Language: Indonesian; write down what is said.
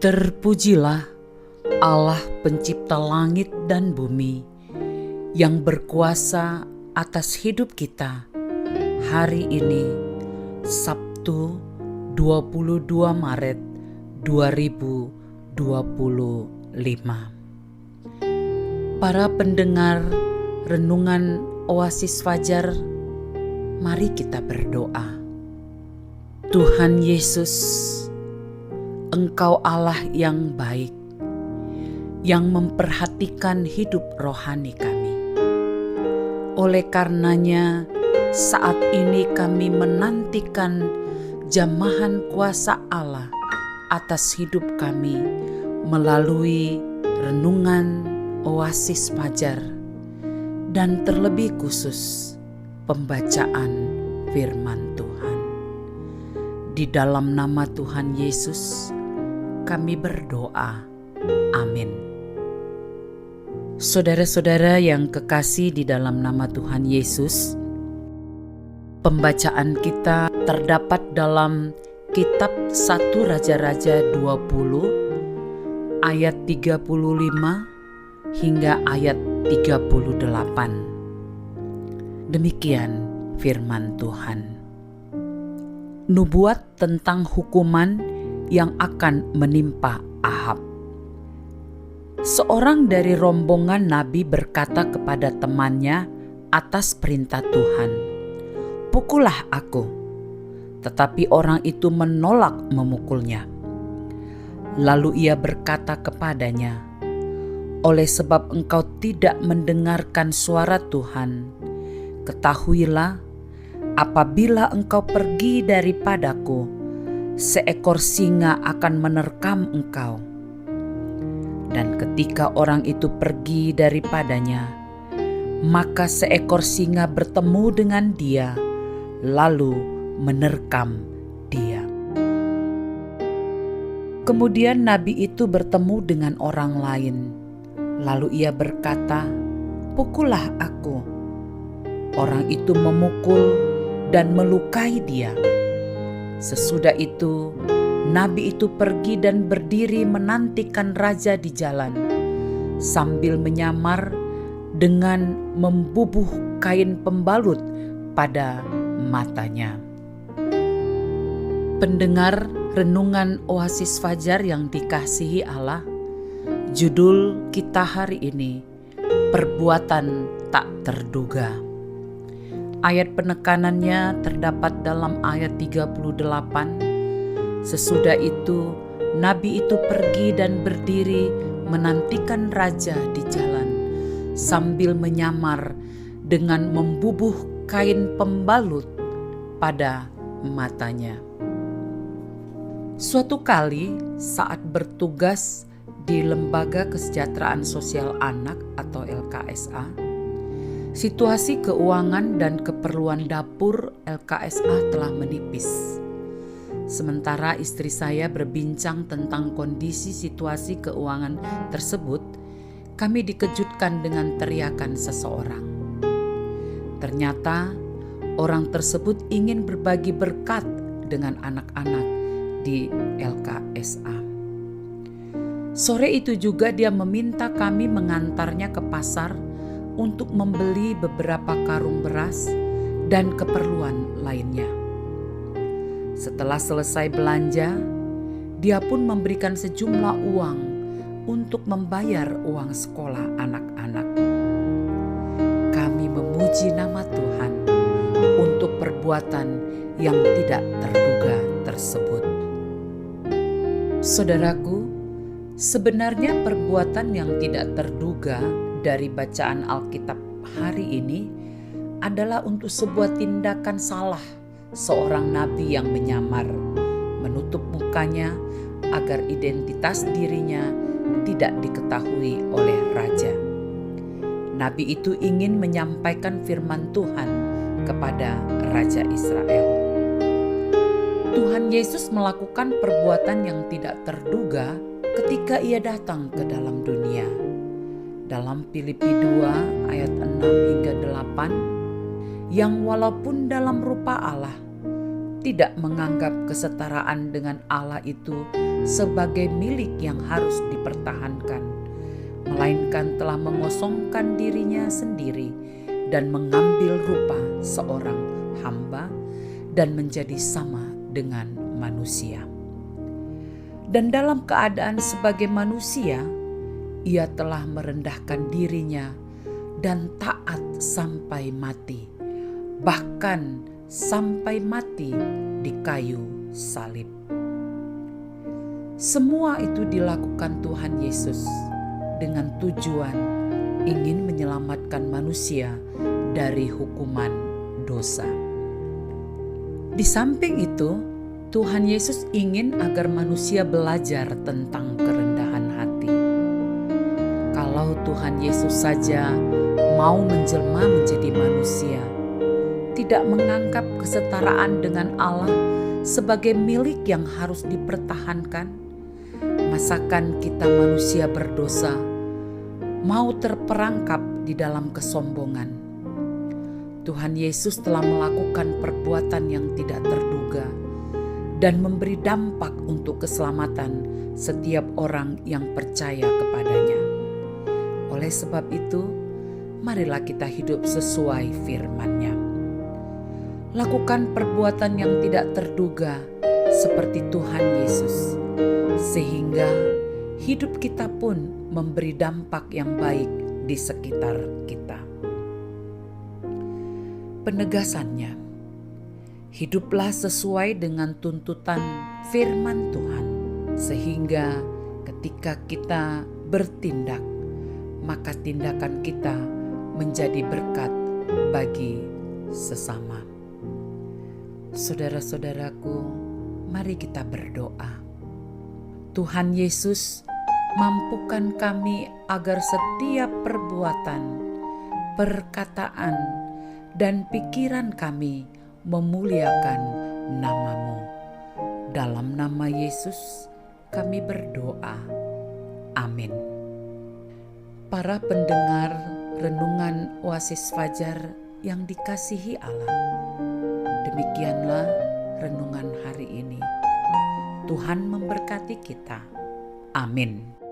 Terpujilah Allah pencipta langit dan bumi, yang berkuasa atas hidup kita hari ini, Sabtu 22 Maret 2025. Para pendengar renungan Oasis Fajar, mari kita berdoa. Tuhan Yesus, Engkau Allah yang baik, yang memperhatikan hidup rohani kami. Oleh karenanya, saat ini kami menantikan jamahan kuasa Allah atas hidup kami melalui renungan Oasis Fajar dan terlebih khusus pembacaan firman Tuhan. Di dalam nama Tuhan Yesus kami berdoa. Amin. Saudara-saudara yang kekasih di dalam nama Tuhan Yesus, pembacaan kita terdapat dalam kitab 1 Raja-Raja 20 ayat 35 hingga ayat 38. Demikian firman Tuhan. Nubuat tentang hukuman yang akan menimpa Ahab. Seorang dari rombongan nabi berkata kepada temannya atas perintah Tuhan, "Pukullah aku." Tetapi orang itu menolak memukulnya. Lalu ia berkata kepadanya, "Oleh sebab engkau tidak mendengarkan suara Tuhan, ketahuilah, apabila engkau pergi daripadaku, seekor singa akan menerkam engkau." Dan ketika orang itu pergi daripadanya, maka seekor singa bertemu dengan dia, lalu menerkam dia. Kemudian nabi itu bertemu dengan orang lain, lalu ia berkata, "Pukullah aku." Orang itu memukul dan melukai dia. Sesudah itu, nabi itu pergi dan berdiri menantikan raja di jalan, sambil menyamar dengan membubuh kain pembalut pada matanya. Pendengar renungan Oasis Fajar yang dikasihi Allah, judul kita hari ini, perbuatan tak terduga. Ayat penekanannya terdapat dalam ayat 38. Sesudah itu, nabi itu pergi dan berdiri menantikan raja di jalan, sambil menyamar dengan membubuh kain pembalut pada matanya. Suatu kali saat bertugas di Lembaga Kesejahteraan Sosial Anak atau LKSA, situasi keuangan dan keperluan dapur LKSA telah menipis. Sementara istri saya berbincang tentang kondisi situasi keuangan tersebut, kami dikejutkan dengan teriakan seseorang. Ternyata orang tersebut ingin berbagi berkat dengan anak-anak di LKSA. Sore itu juga dia meminta kami mengantarnya ke pasar untuk membeli beberapa karung beras dan keperluan lainnya. Setelah selesai belanja, dia pun memberikan sejumlah uang untuk membayar uang sekolah anak-anak. Kami memuji nama Tuhan untuk perbuatan yang tidak terduga tersebut. Saudaraku, sebenarnya perbuatan yang tidak terduga dari bacaan Alkitab hari ini adalah untuk sebuah tindakan salah seorang nabi yang menyamar, menutup mukanya agar identitas dirinya tidak diketahui oleh raja. Nabi itu ingin menyampaikan firman Tuhan kepada Raja Israel. Tuhan Yesus melakukan perbuatan yang tidak terduga ketika ia datang ke dalam dunia. Dalam Filipi 2 ayat 6 hingga 8, yang walaupun dalam rupa Allah tidak menganggap kesetaraan dengan Allah itu sebagai milik yang harus dipertahankan, melainkan telah mengosongkan dirinya sendiri dan mengambil rupa seorang hamba dan menjadi sama dengan manusia. Dan dalam keadaan sebagai manusia, ia telah merendahkan dirinya dan taat sampai mati, bahkan sampai mati di kayu salib. Semua itu dilakukan Tuhan Yesus dengan tujuan ingin menyelamatkan manusia dari hukuman dosa. Di samping itu, Tuhan Yesus ingin agar manusia belajar tentang kerendahan hati. Kalau Tuhan Yesus saja mau menjelma menjadi manusia, tidak menganggap kesetaraan dengan Allah sebagai milik yang harus dipertahankan, masakan kita manusia berdosa mau terperangkap di dalam kesombongan? Tuhan Yesus telah melakukan perbuatan yang tidak terduga dan memberi dampak untuk keselamatan setiap orang yang percaya kepadanya. Oleh sebab itu, marilah kita hidup sesuai firman-Nya. Lakukan perbuatan yang tidak terduga seperti Tuhan Yesus, sehingga hidup kita pun memberi dampak yang baik di sekitar kita. Penegasannya, hiduplah sesuai dengan tuntutan firman Tuhan, sehingga ketika kita bertindak, maka tindakan kita menjadi berkat bagi sesama. Saudara-saudaraku, mari kita berdoa. Tuhan Yesus, mampukan kami agar setiap perbuatan, perkataan, dan pikiran kami memuliakan nama-Mu. Dalam nama Yesus kami berdoa. Amin. Para pendengar renungan Oasis Fajar yang dikasihi Allah, demikianlah renungan hari ini. Tuhan memberkati kita. Amin.